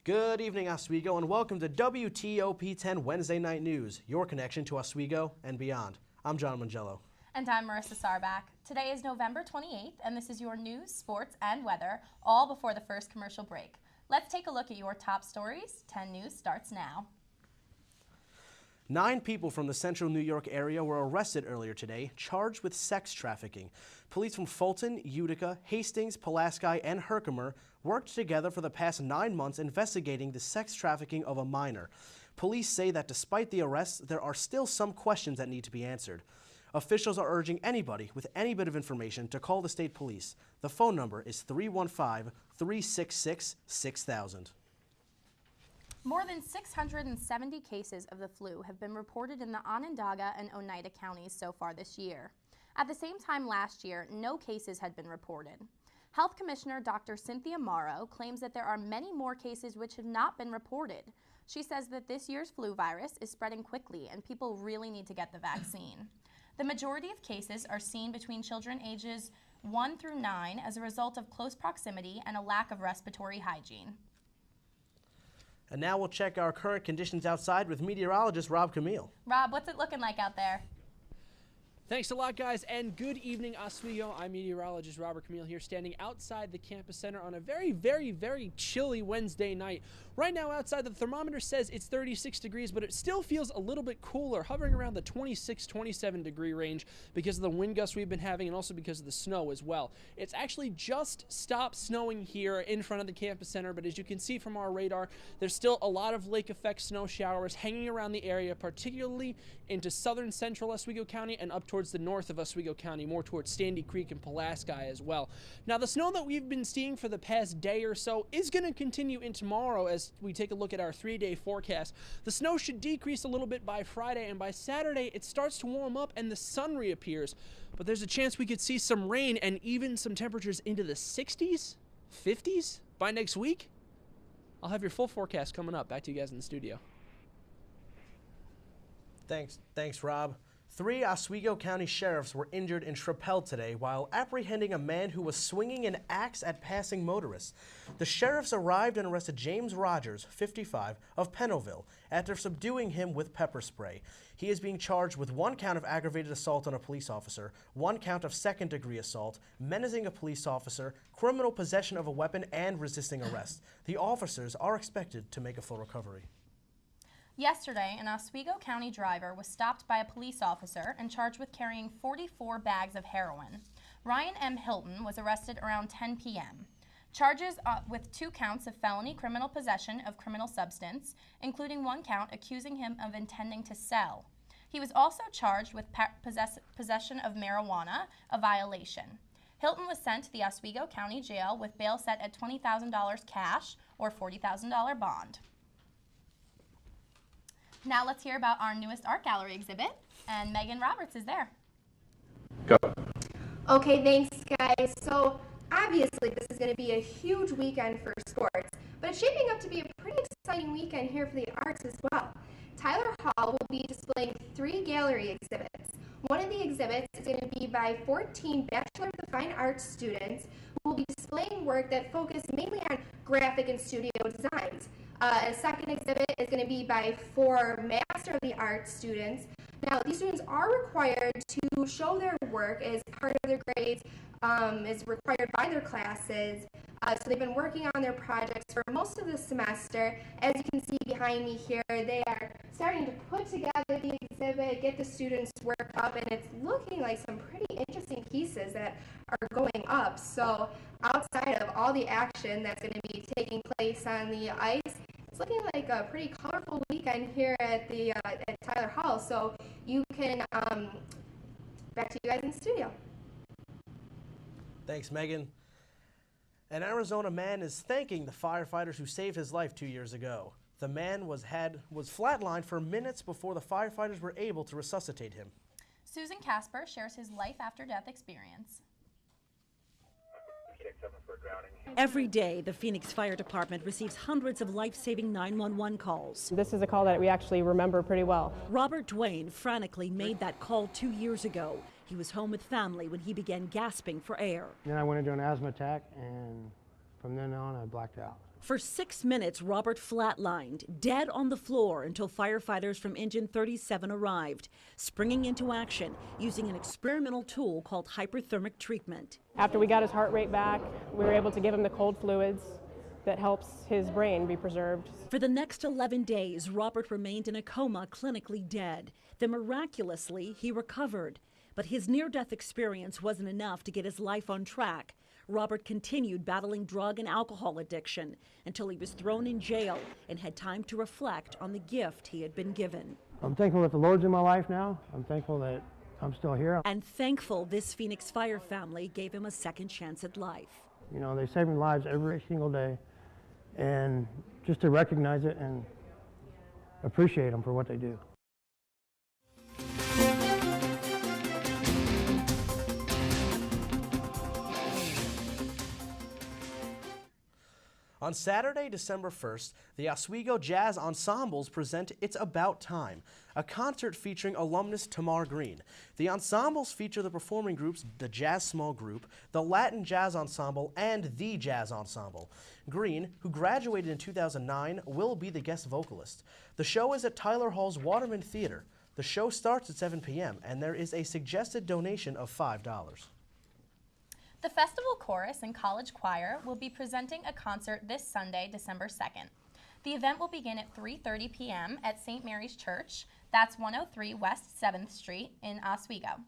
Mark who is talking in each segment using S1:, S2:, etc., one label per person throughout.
S1: Good evening, Oswego, and welcome to WTOP 10 Wednesday Night News, your connection to Oswego and beyond. I'm John Mangello.
S2: And I'm Marissa Sarback. Today is November 28th, and this is your news, sports, and weather, all before the first commercial break. Let's take a look at your top stories. 10 News starts now.
S1: 9 people from the central New York area were arrested earlier today, charged with sex trafficking. Police from Fulton, Utica, Hastings, Pulaski, and Herkimer worked together for the past 9 months investigating the sex trafficking of a minor. Police say that despite the arrests, there are still some questions that need to be answered. Officials are urging anybody with any bit of information to call the state police. The phone number is 315-366-6000.
S2: More than 670 cases of the flu have been reported in the Onondaga and Oneida counties so far this year. At the same time last year, no cases had been reported. Health Commissioner Dr. Cynthia Morrow claims that there are many more cases which have not been reported. She says that this year's flu virus is spreading quickly and people really need to get the vaccine. The majority of cases are seen between children ages 1 through 9 as a result of close proximity and a lack of respiratory hygiene.
S1: And now we'll check our current conditions outside with meteorologist Rob Camille.
S2: Rob, what's it looking like out there?
S3: Thanks a lot, guys, and good evening, Oswego. I'm meteorologist Robert Camille here, standing outside the campus center on a very, very, very chilly Wednesday night. Right now outside, the thermometer says it's 36 degrees, but it still feels a little bit cooler, hovering around the 26, 27 degree range because of the wind gusts we've been having and also because of the snow as well. It's actually just stopped snowing here in front of the campus center, but as you can see from our radar, there's still a lot of lake effect snow showers hanging around the area, particularly into southern central Oswego County and up towards the north of Oswego County, more towards Sandy Creek and Pulaski as well. Now, the snow that we've been seeing for the past day or so is going to continue in tomorrow as we take a look at our 3-day forecast. The snow should decrease a little bit by Friday, and by Saturday it starts to warm up and the sun reappears. But there's a chance we could see some rain and even some temperatures into the 60s, 50s by next week. I'll have your full forecast coming up. Back to you guys in the studio.
S1: Thanks, Rob. 3 Oswego County sheriffs were injured in Trappell today while apprehending a man who was swinging an axe at passing motorists. The sheriffs arrived and arrested James Rogers, 55, of Pennville, after subduing him with pepper spray. He is being charged with 1 count of aggravated assault on a police officer, 1 count of second-degree assault, menacing a police officer, criminal possession of a weapon, and resisting arrest. The officers are expected to make a full recovery.
S2: Yesterday, an Oswego County driver was stopped by a police officer and charged with carrying 44 bags of heroin. Ryan M. Hilton was arrested around 10 p.m. Charges with 2 counts of felony criminal possession of criminal substance, including 1 count accusing him of intending to sell. He was also charged with possession of marijuana, a violation. Hilton was sent to the Oswego County Jail with bail set at $20,000 cash or $40,000 bond. Now let's hear about our newest art gallery exhibit, and Megan Roberts is there.
S4: Go.
S5: Okay, thanks guys. So obviously this is going to be a huge weekend for sports, but it's shaping up to be a pretty exciting weekend here for the arts as well. Tyler Hall will be displaying 3 gallery exhibits. One of the exhibits is going to be by 14 Bachelor of the Fine Arts students who will be displaying work that focus mainly on graphic and studio designs. A second exhibit is going to be by 4 Master of the Arts students. Now, these students are required to show their work as part of their grades, is required by their classes. So they've been working on their projects for most of the semester. As you can see behind me here, they are starting to put together the exhibit, get the students' work up, and it's looking like some pretty interesting pieces that are going up. So outside of all the action that's going to be taking place on the ice, it's looking like a pretty colorful weekend here at the at Tyler Hall. So you can, back to you guys in the studio.
S1: Thanks, Megan. An Arizona man is thanking the firefighters who saved his life 2 years ago. The man was flatlined for minutes before the firefighters were able to resuscitate him.
S2: Susan Casper shares his life after death experience.
S6: Every day, the Phoenix Fire Department receives hundreds of life-saving 911 calls.
S7: This is a call that we actually remember pretty well.
S6: Robert Duane frantically made that call 2 years ago. He was home with family when he began gasping for air.
S8: Then I went into an asthma attack and
S4: from then on, I blacked out.
S6: For 6 minutes, Robert flatlined, dead on the floor until firefighters from Engine 37 arrived, springing into action using an experimental tool called hyperthermic treatment.
S7: After we got his heart rate back, we were able to give him the cold fluids that helps his brain be preserved.
S6: For the next 11 days, Robert remained in a coma, clinically dead. Then miraculously, he recovered. But his near-death experience wasn't enough to get his life on track. Robert continued battling drug and alcohol addiction until he was thrown in jail and had time to reflect on the gift he had been given.
S4: I'm thankful that the Lord's in my life now. I'm thankful that I'm still here.
S6: And thankful this Phoenix Fire family gave him a second chance at life.
S4: You know, they save lives every single day. And just to recognize it and appreciate them for what they do.
S1: On Saturday, December 1st, the Oswego Jazz Ensembles present It's About Time, a concert featuring alumnus Tamar Green. The ensembles feature the performing groups the Jazz Small Group, the Latin Jazz Ensemble, and the Jazz Ensemble. Green, who graduated in 2009, will be the guest vocalist. The show is at Tyler Hall's Waterman Theater. The show starts at 7 p.m., and there is a suggested donation of $5.
S2: The Festival Chorus and College Choir will be presenting a concert this Sunday, December 2nd. The event will begin at 3:30 p.m. at St. Mary's Church. That's 103 West 7th Street in Oswego.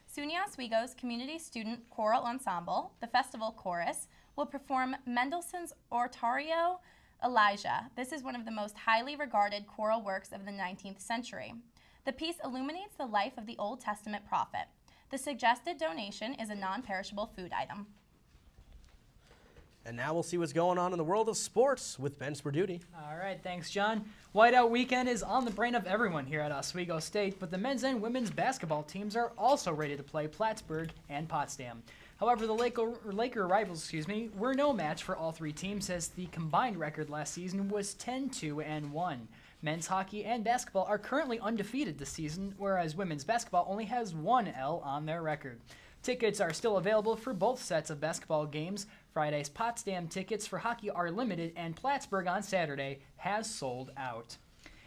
S2: SUNY Oswego's Community Student Choral Ensemble, the Festival Chorus, will perform Mendelssohn's Oratorio Elijah. This is one of the most highly regarded choral works of the 19th century. The piece illuminates the life of the Old Testament prophet. The suggested donation is a non-perishable food item.
S1: And now we'll see what's going on in the world of sports with Ben Sperduti.
S8: All right, thanks, John. Whiteout weekend is on the brain of everyone here at Oswego State, but the men's and women's basketball teams are also ready to play Plattsburgh and Potsdam. However, the Laker rivals, were no match for all three teams, as the combined record last season was 10-2-1. Men's hockey and basketball are currently undefeated this season, whereas women's basketball only has one L on their record. Tickets are still available for both sets of basketball games. Friday's Potsdam tickets for hockey are limited, and Plattsburgh on Saturday has sold out.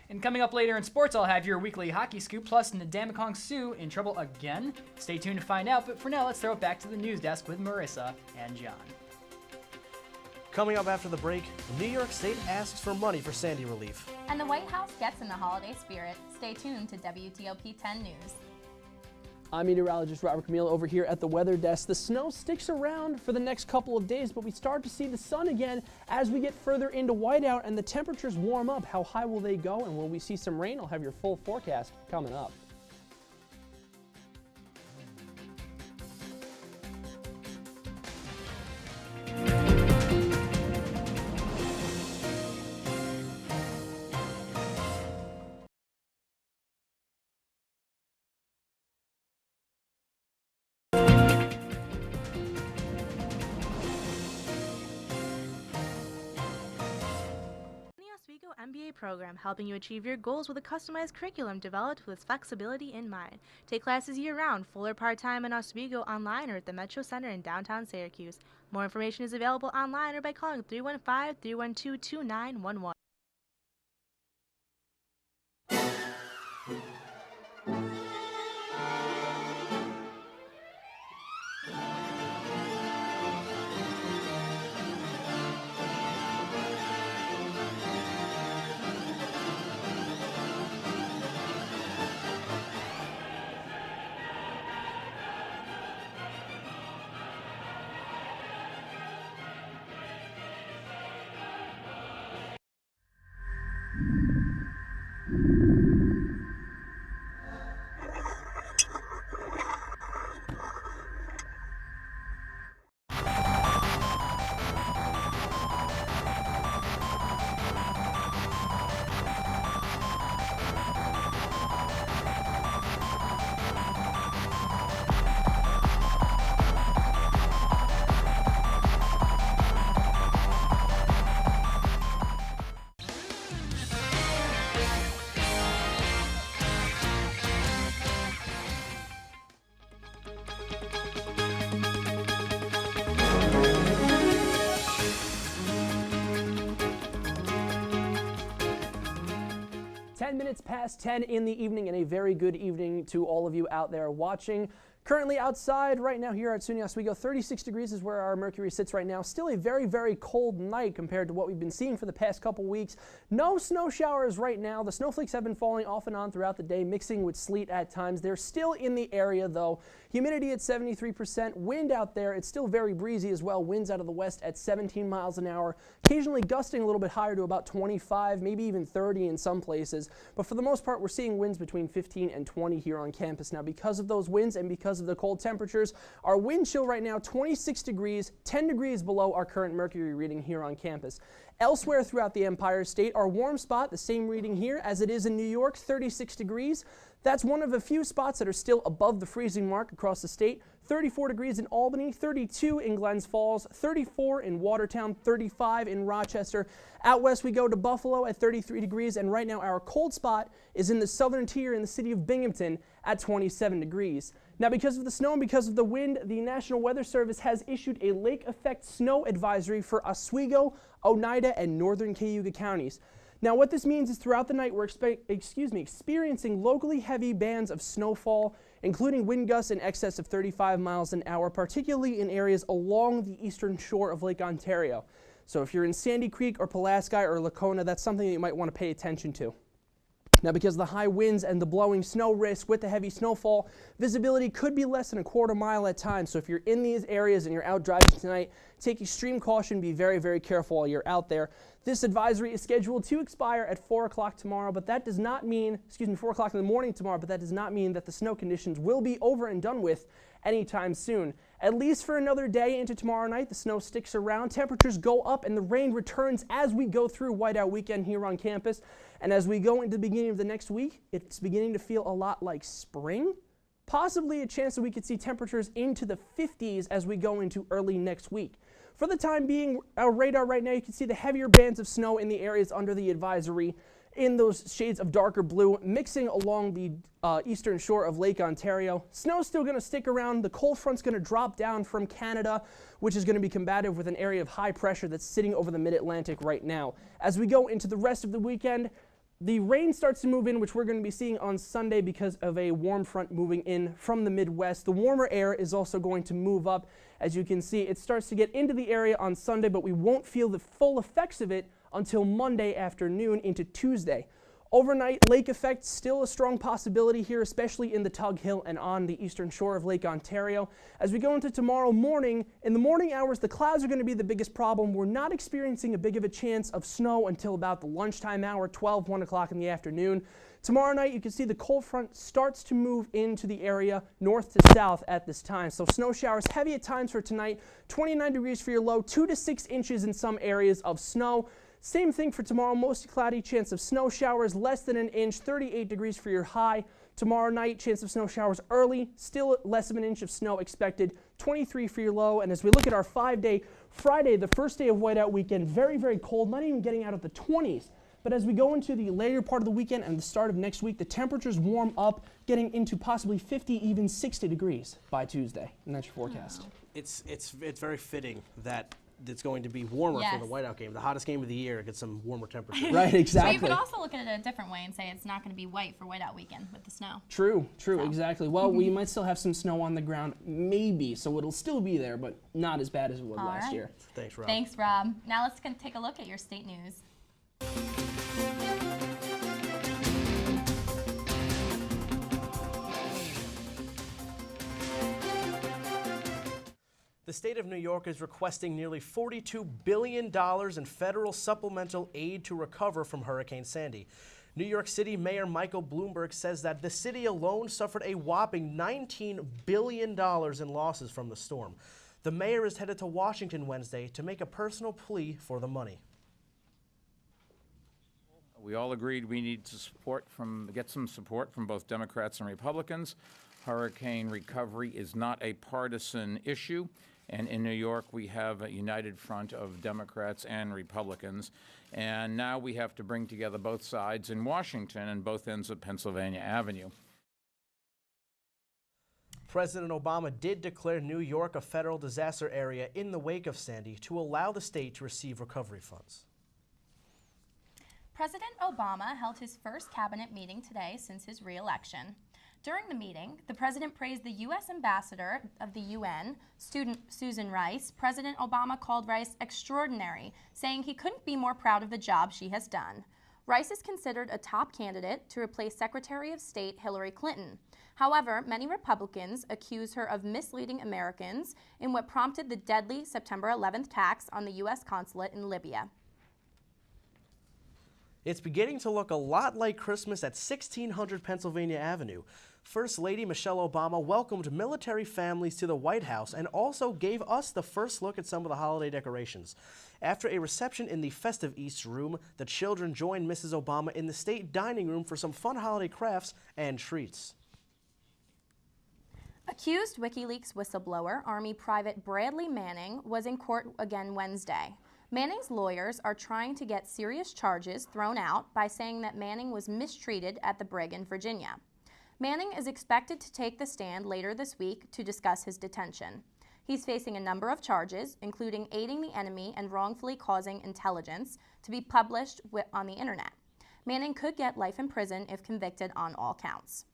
S8: And coming up later in sports, I'll have your weekly hockey scoop, plus Ndamukong Sioux in trouble again. Stay tuned to find out, but for now, let's throw it back to the news desk with Marissa and John.
S1: Coming up after the break, New York State asks for money for Sandy relief.
S2: And the White House gets in the holiday spirit. Stay tuned to WTOP 10 News.
S3: I'm meteorologist Robert Camille over here at the weather desk. The snow sticks around for the next couple of days, but we start to see the sun again as we get further into whiteout and the temperatures warm up. How high will they go, and will we see some rain? I'll have your full forecast coming up.
S9: Oswego MBA program, helping you achieve your goals with a customized curriculum developed with flexibility in mind. Take classes year-round, full or part-time in Oswego, online or at the Metro Center in downtown Syracuse. More information is available online or by calling 315-312-2911.
S3: 10 minutes past 10 in the evening, and a very good evening to all of you out there watching. Currently outside right now here at SUNY Oswego, 36 degrees is where our mercury sits right now. Still a very, very cold night compared to what we've been seeing for the past couple weeks. No snow showers right now. The snowflakes have been falling off and on throughout the day, mixing with sleet at times. They're still in the area though. Humidity at 73%. Wind out there, it's still very breezy as well. Winds out of the west at 17 miles an hour, occasionally gusting a little bit higher to about 25, maybe even 30 in some places. But for the most part, we're seeing winds between 15 and 20 here on campus. Now, because of those winds and because of the cold temperatures, our wind chill right now 26 degrees, 10 degrees below our current mercury reading here on campus. Elsewhere throughout the Empire State, our warm spot, the same reading here as it is in New York, 36 degrees. That's one of a few spots that are still above the freezing mark across the state. 34 degrees in Albany, 32 in Glens Falls, 34 in Watertown, 35 in Rochester. Out west we go to Buffalo at 33 degrees, and right now our cold spot is in the southern tier in the city of Binghamton at 27 degrees. Now, because of the snow and because of the wind, the National Weather Service has issued a lake effect snow advisory for Oswego, Oneida, and northern Cayuga counties. Now, what this means is throughout the night we're experiencing locally heavy bands of snowfall, including wind gusts in excess of 35 miles an hour, particularly in areas along the eastern shore of Lake Ontario. So if you're in Sandy Creek or Pulaski or Lacona, that's something that you might want to pay attention to. Now, because of the high winds and the blowing snow risk with the heavy snowfall, visibility could be less than a quarter mile at times. So if you're in these areas and you're out driving tonight, take extreme caution, be very, very careful while you're out there. This advisory is scheduled to expire at 4 o'clock tomorrow, but that does not mean, 4 o'clock in the morning tomorrow, but that does not mean that the snow conditions will be over and done with anytime soon. At least for another day into tomorrow night, the snow sticks around, temperatures go up, and the rain returns as we go through Whiteout weekend here on campus. And as we go into the beginning of the next week, it's beginning to feel a lot like spring. Possibly a chance that we could see temperatures into the 50s as we go into early next week. For the time being, our radar right now, you can see the heavier bands of snow in the areas under the advisory in those shades of darker blue, mixing along the eastern shore of Lake Ontario. Snow's still going to stick around. The cold front's going to drop down from Canada, which is going to be combative with an area of high pressure that's sitting over the mid-Atlantic right now. As we go into the rest of the weekend, the rain starts to move in, which we're going to be seeing on Sunday because of a warm front moving in from the Midwest. The warmer air is also going to move up. As you can see, it starts to get into the area on Sunday, but we won't feel the full effects of it until Monday afternoon into Tuesday. Overnight, lake effect still a strong possibility here, especially in the Tug Hill and on the eastern shore of Lake Ontario. As we go into tomorrow morning, in the morning hours, the clouds are going to be the biggest problem. We're not experiencing a big of a chance of snow until about the lunchtime hour, 1 o'clock in the afternoon. Tomorrow night, you can see the cold front starts to move into the area north to south at this time. So snow showers heavy at times for tonight, 29 degrees for your low, 2 to 6 inches in some areas of snow. Same thing for tomorrow, mostly cloudy, chance of snow showers, less than an inch, 38 degrees for your high. Tomorrow night, chance of snow showers early, still less of an inch of snow expected, 23 for your low. And as we look at our 5-day, Friday, the first day of Whiteout weekend, very, very cold, not even getting out of the 20s. But as we go into the later part of the weekend and the start of next week, the temperatures warm up, getting into possibly 50, even 60 degrees by Tuesday. And that's your forecast.
S1: Wow. It's very fitting that it's going to be warmer for the Whiteout game. The hottest game of the year gets some warmer temperatures.
S3: Right, exactly.
S2: So you could also look at it a different way and say it's not going to be white for Whiteout weekend with the snow.
S3: True, exactly. Well, we might still have some snow on the ground, maybe, so it'll still be there, but not as bad as it was last year.
S1: Thanks, Rob.
S2: Thanks, Rob. Now let's take a look at your state news.
S1: The state of New York is requesting nearly $42 billion in federal supplemental aid to recover from Hurricane Sandy. New York City Mayor Michael Bloomberg says that the city alone suffered a whopping $19 billion in losses from the storm. The mayor is headed to Washington Wednesday to make a personal plea for the money.
S10: We all agreed we need to get some support from both Democrats and Republicans. Hurricane recovery is not a partisan issue. And in New York, we have a united front of Democrats and Republicans. And now we have to bring together both sides in Washington and both ends of Pennsylvania Avenue.
S1: President Obama did declare New York a federal disaster area in the wake of Sandy to allow the state to receive recovery funds.
S2: President Obama held his first cabinet meeting today since his re-election. During the meeting, the president praised the U.S. ambassador of the UN, Susan Rice. President Obama called Rice extraordinary, saying he couldn't be more proud of the job she has done. Rice is considered a top candidate to replace Secretary of State Hillary Clinton. However, many Republicans accuse her of misleading Americans in what prompted the deadly September 11th attacks on the U.S. consulate in Libya.
S1: It's beginning to look a lot like Christmas at 1600 Pennsylvania Avenue. First Lady Michelle Obama welcomed military families to the White House and also gave us the first look at some of the holiday decorations. After a reception in the Festive East Room, the children joined Mrs. Obama in the state dining room for some fun holiday crafts and treats.
S2: Accused WikiLeaks whistleblower Army Private Bradley Manning was in court again Wednesday. Manning's lawyers are trying to get serious charges thrown out by saying that Manning was mistreated at the brig in Virginia. Manning is expected to take the stand later this week to discuss his detention. He's facing a number of charges, including aiding the enemy and wrongfully causing intelligence to be published on the internet. Manning could get life in prison if convicted on all counts.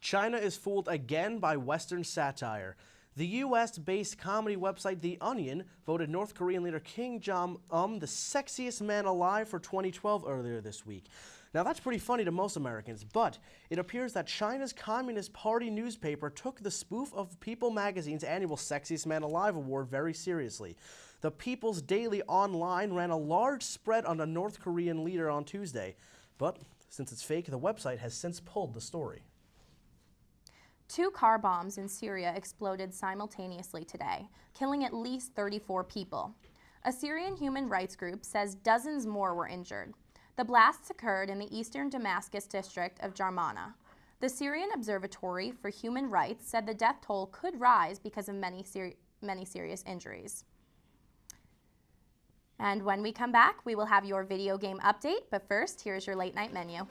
S1: China is fooled again by Western satire. The U.S.-based comedy website The Onion voted North Korean leader Kim Jong-un the sexiest man alive for 2012 earlier this week. Now that's pretty funny to most Americans, but it appears that China's Communist Party newspaper took the spoof of People magazine's annual Sexiest Man Alive award very seriously. The People's Daily Online ran a large spread on the North Korean leader on Tuesday, but since it's fake, the website has since pulled the story.
S2: 2 car bombs in Syria exploded simultaneously today, killing at least 34 people. A Syrian human rights group says dozens more were injured. The blasts occurred in the eastern Damascus district of Jarmana. The Syrian Observatory for Human Rights said the death toll could rise because of many serious injuries. And when we come back, we will have your video game update, but first, here's your late night menu.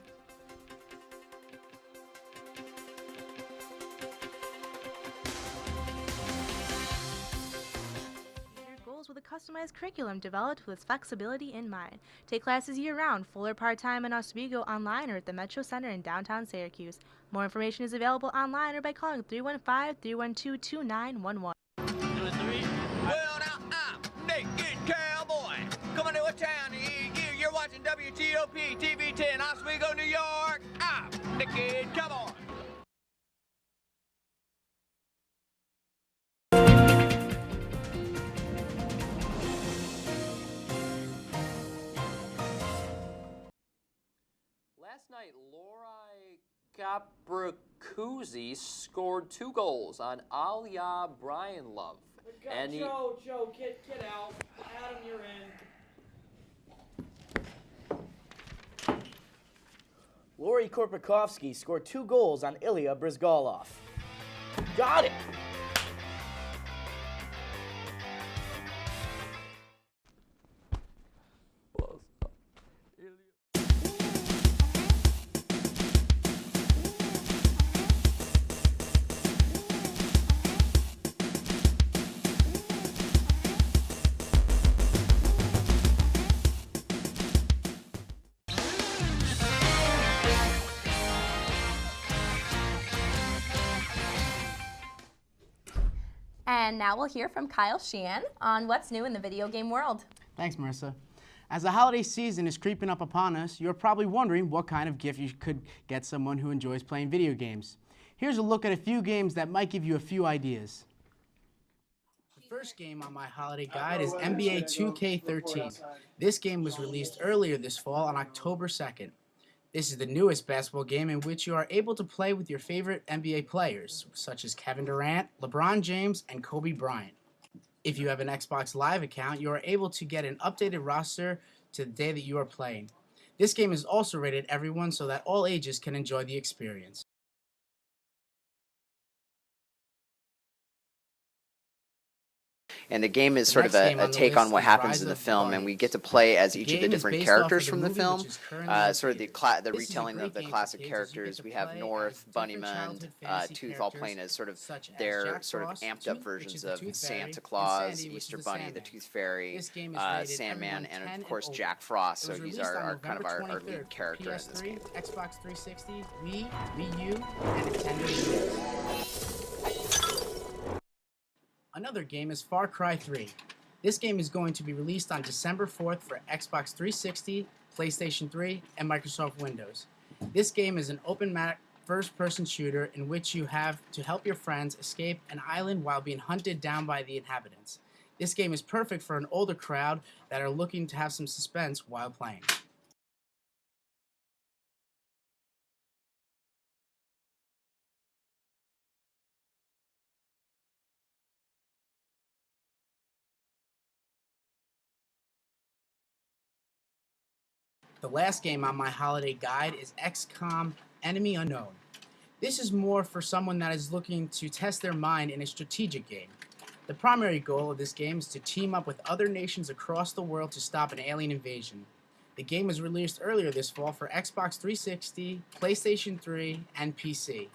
S9: With a customized curriculum developed with flexibility in mind. Take classes year-round, full or part-time in Oswego, online or at the Metro Center in downtown Syracuse. More information is available online or by calling 315-312-2911.
S11: Well, now I'm Naked Cowboy, coming to a town you're watching WTOP TV 10, Oswego, New York. I'm Naked Cowboy.
S12: Last night, Lori Capricuzzi scored 2 goals on Aliyah Brian Love.
S3: And Joe, get out. Adam, you're in.
S13: Lori Korpakovsky scored 2 goals on Ilya Brizgalov. Got it!
S2: And now we'll hear from Kyle Sheehan on what's new in the video game world.
S14: Thanks, Marissa. As the holiday season is creeping up upon us, you're probably wondering what kind of gift you could get someone who enjoys playing video games. Here's a look at a few games that might give you a few ideas. The first game on my holiday guide is NBA 2K13. This game was released earlier this fall on October 2nd. This is the newest basketball game in which you are able to play with your favorite NBA players, such as Kevin Durant, LeBron James, and Kobe Bryant. If you have an Xbox Live account, you are able to get an updated roster to the day that you are playing. This game is also rated everyone so that all ages can enjoy the experience.
S15: And the game is
S14: The
S15: sort of
S14: next game
S15: a
S14: on the
S15: take
S14: list
S15: on what
S14: is
S15: happens
S14: Rise
S15: in the
S14: of the
S15: film, and
S14: Guardians.
S15: we get to play as
S14: The
S15: each of the
S14: game is
S15: different
S14: based off
S15: characters
S14: of the
S15: from the
S14: movie,
S15: film.
S14: which is currently
S15: Sort of the
S14: This is a
S15: retelling
S14: great
S15: of the
S14: game for
S15: classic
S14: kids, as you
S15: characters.
S14: get
S15: We
S14: to
S15: have
S14: play
S15: North,
S14: as different
S15: Bunnyman,
S14: childhood fantasy
S15: Tooth, all playing
S14: characters
S15: as sort of
S14: such as
S15: their
S14: Jack
S15: sort of
S14: Frost,
S15: amped
S14: Toot,
S15: up
S14: which
S15: versions
S14: is the
S15: of
S14: Tooth Fairy,
S15: Santa
S14: and
S15: Claus,
S14: Sandy, which
S15: Easter
S14: is the
S15: Bunny, the
S14: Sandman.
S15: Tooth Fairy,
S14: This game is rated
S15: Sandman,
S14: everyone
S15: and
S14: 10
S15: of course
S14: older.
S15: Jack Frost.
S14: It
S15: So
S14: was
S15: he's
S14: released on
S15: our kind of
S14: November
S15: our
S14: 23rd
S15: lead
S14: for
S15: character in this
S14: PS3,
S15: game.
S14: Xbox 360, Wii, Wii U, and Nintendo DS. Another game is Far Cry 3. This game is going to be released on December 4th for Xbox 360, PlayStation 3, and Microsoft Windows. This game is an open map first-person shooter in which you have to help your friends escape an island while being hunted down by the inhabitants. This game is perfect for an older crowd that are looking to have some suspense while playing. The last game on my holiday guide is XCOM Enemy Unknown. This is more for someone that is looking to test their mind in a strategic game. The primary goal of this game is to team up with other nations across the world to stop an alien invasion. The game was released earlier this fall for Xbox 360, PlayStation 3, and PC.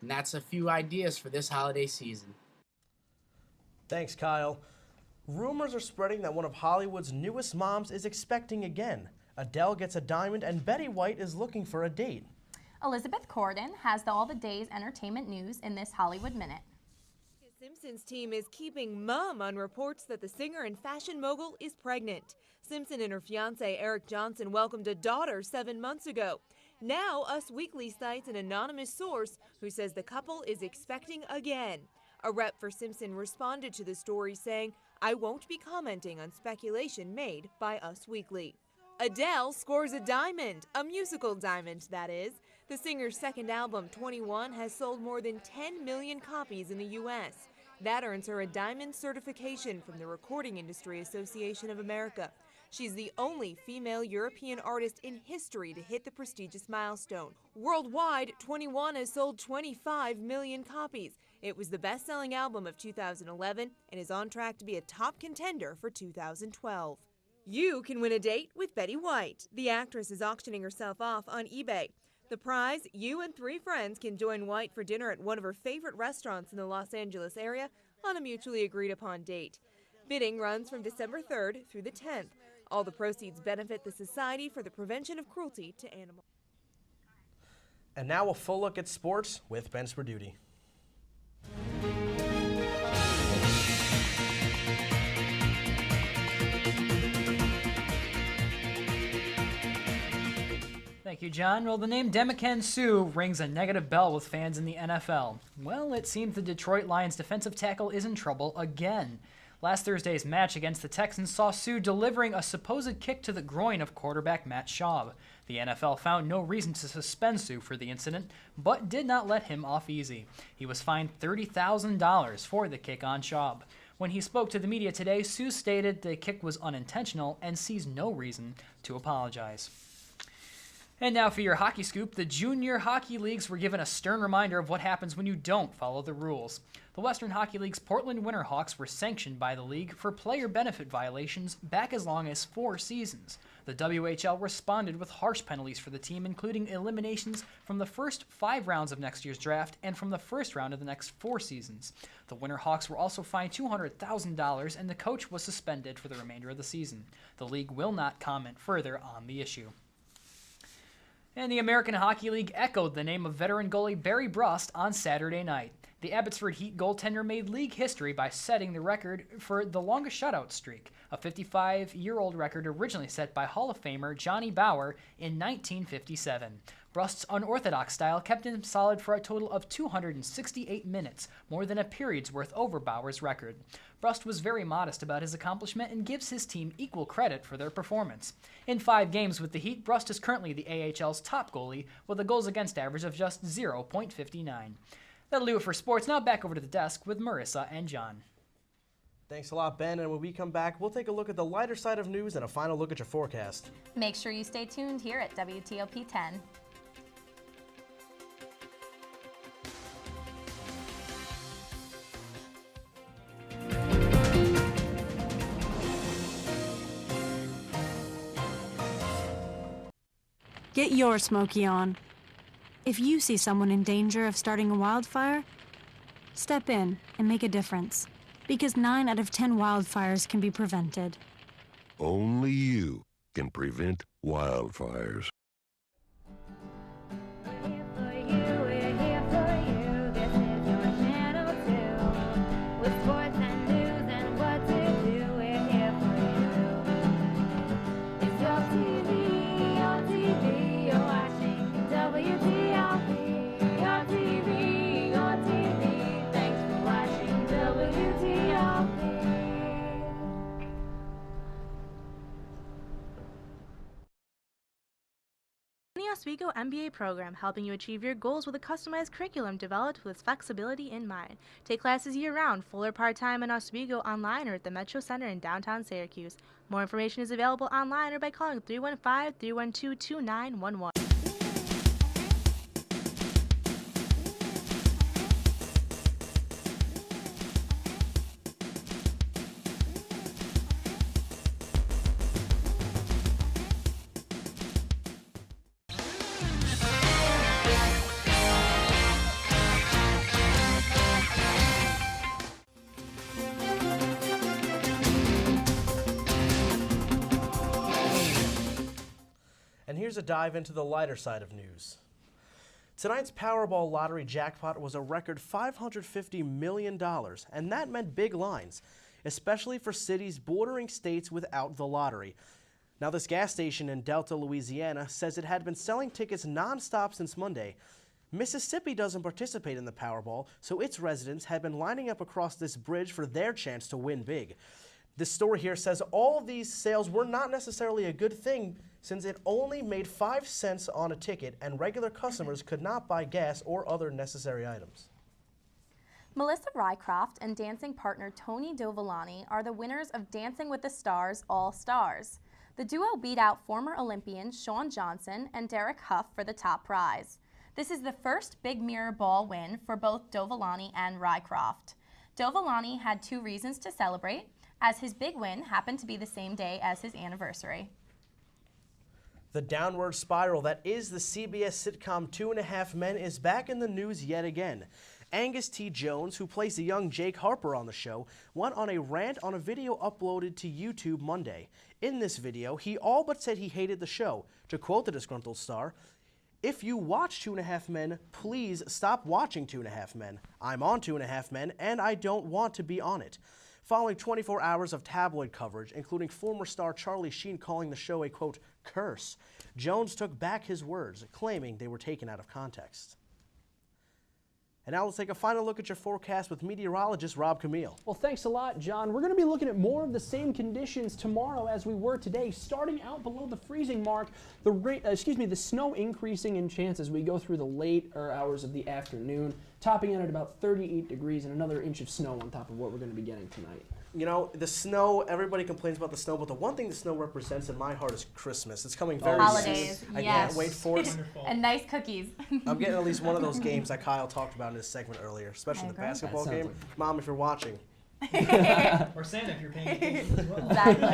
S14: And that's a few ideas for this holiday season.
S1: Thanks, Kyle. Rumors are spreading that one of Hollywood's newest moms is expecting again. Adele gets a diamond, and Betty White is looking for a date.
S2: Elizabeth Corden has all the day's entertainment news in this Hollywood Minute.
S16: The Simpsons team is keeping mum on reports that the singer and fashion mogul is pregnant. Simpson and her fiance Eric Johnson welcomed a daughter 7 months ago. Now, Us Weekly cites an anonymous source who says the couple is expecting again. A rep for Simpson responded to the story saying, "I won't be commenting on speculation made by Us Weekly." Adele scores a diamond, a musical diamond, that is. The singer's second album, 21, has sold more than 10 million copies in the U.S. That earns her a diamond certification from the Recording Industry Association of America. She's the only female European artist in history to hit the prestigious milestone. Worldwide, 21 has sold 25 million copies. It was the best-selling album of 2011 and is on track to be a top contender for 2012. You can win a date with Betty White. The actress is auctioning herself off on eBay. The prize, you and 3 friends can join White for dinner at one of her favorite restaurants in the Los Angeles area on a mutually agreed upon date. Bidding runs from December 3rd through the 10th. All the proceeds benefit the Society for the Prevention of Cruelty to Animals.
S1: And now a full look at sports with Ben Sperduti.
S8: Thank you, John. Well, the name Ndamukong Suh rings a negative bell with fans in the NFL. Well, it seems the Detroit Lions defensive tackle is in trouble again. Last Thursday's match against the Texans saw Suh delivering a supposed kick to the groin of quarterback Matt Schaub. The NFL found no reason to suspend Suh for the incident, but did not let him off easy. He was fined $30,000 for the kick on Schaub. When he spoke to the media today, Suh stated the kick was unintentional and sees no reason to apologize. And now for your hockey scoop, the junior hockey leagues were given a stern reminder of what happens when you don't follow the rules. The Western Hockey League's Portland Winterhawks were sanctioned by the league for player benefit violations back as long as 4 seasons. The WHL responded with harsh penalties for the team, including eliminations from the first 5 rounds of next year's draft and from the first round of the next 4 seasons. The Winterhawks were also fined $200,000, and the coach was suspended for the remainder of the season. The league will not comment further on the issue. And the American Hockey League echoed the name of veteran goalie Barry Brust on Saturday night. The Abbotsford Heat goaltender made league history by setting the record for the longest shutout streak, a 55-year-old record originally set by Hall of Famer Johnny Bower in 1957. Brust's unorthodox style kept him solid for a total of 268 minutes, more than a period's worth over Bower's record. Brust was very modest about his accomplishment and gives his team equal credit for their performance. In 5 games with the Heat, Brust is currently the AHL's top goalie with a goals against average of just 0.59. That'll do it for sports. Now back over to the desk with Marissa and John.
S1: Thanks a lot, Ben. And when we come back, we'll take a look at the lighter side of news and a final look at your forecast.
S2: Make sure you stay tuned here at WTOP 10.
S15: Get your Smokey on. If you see someone in danger of starting a wildfire, step in and make a difference. Because 9 out of 10 wildfires can be prevented.
S17: Only you can prevent wildfires.
S9: The Oswego MBA program, helping you achieve your goals with a customized curriculum developed with flexibility in mind. Take classes year-round, full or part-time in Oswego, online or at the Metro Center in downtown Syracuse. More information is available online or by calling 315-312-2911.
S1: And here's a dive into the lighter side of news. Tonight's Powerball lottery jackpot was a record $550 million, and that meant big lines, especially for cities bordering states without the lottery. Now, this gas station in Delta, Louisiana, says it had been selling tickets nonstop since Monday. Mississippi doesn't participate in the Powerball, so its residents had been lining up across this bridge for their chance to win big. This story here says all of these sales were not necessarily a good thing since it only made 5 cents on a ticket and regular customers could not buy gas or other necessary items.
S2: Melissa Rycroft and dancing partner Tony Dovolani are the winners of Dancing with the Stars All Stars. The duo beat out former Olympians Shawn Johnson and Derek Huff for the top prize. This is the first Big Mirror Ball win for both Dovolani and Rycroft. Dovolani had 2 reasons to celebrate, as his big win happened to be the same day as his anniversary.
S1: The downward spiral that is the CBS sitcom 2.5 Men is back in the news yet again. Angus T. Jones, who plays the young Jake Harper on the show, went on a rant on a video uploaded to YouTube Monday. In this video, he all but said he hated the show. To quote the disgruntled star, "If you watch 2.5 Men, please stop watching 2.5 Men. I'm on 2.5 Men, and I don't want to be on it." Following 24 hours of tabloid coverage, including former star Charlie Sheen calling the show a, quote, curse, Jones took back his words, claiming they were taken out of context. And now let's take a final look at your forecast with meteorologist Rob Camille.
S3: Well, thanks a lot, John. We're going to be looking at more of the same conditions tomorrow as we were today, starting out below the freezing mark. The snow increasing in chance as we go through the late hours of the afternoon, topping in at about 38 degrees and another inch of snow on top of what we're going to be getting tonight.
S1: You know, the snow, everybody complains about the snow, but the one thing the snow represents in my heart is Christmas. It's coming very
S2: Holidays,
S1: soon. I
S2: yes.
S1: can't wait for it.
S2: And nice cookies.
S1: I'm getting at least one of those games that Kyle talked about in his segment earlier, especially the basketball
S3: That sounds
S1: game. Mom, if you're watching.
S8: Or Santa if you're paying attention as well.
S2: Exactly.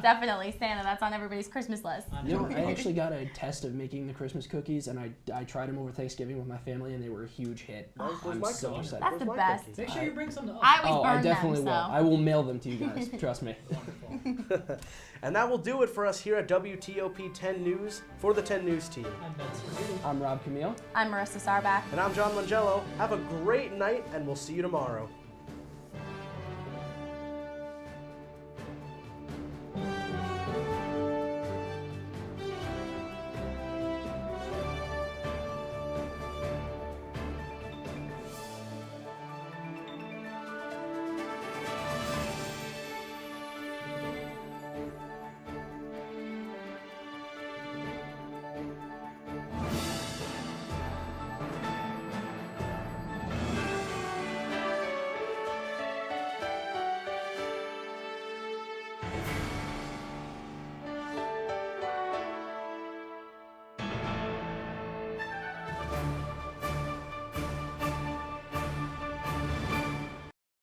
S2: Definitely Santa. That's on everybody's Christmas list.
S3: You know, I actually got a test of making the Christmas cookies, and I tried them over Thanksgiving with my family, and they were a huge hit. I'm so excited.
S2: That's the best.
S8: Make sure you bring some to us.
S2: I always burn
S3: I definitely
S2: them,
S3: will.
S2: so.
S3: I will mail them to you guys. Trust me.
S1: And that will do it for us here at WTOP 10 News for the 10 News team.
S3: I'm Rob Camille.
S2: I'm Marissa Sarback.
S1: And I'm John Mangello. Have a great night, and we'll see you tomorrow.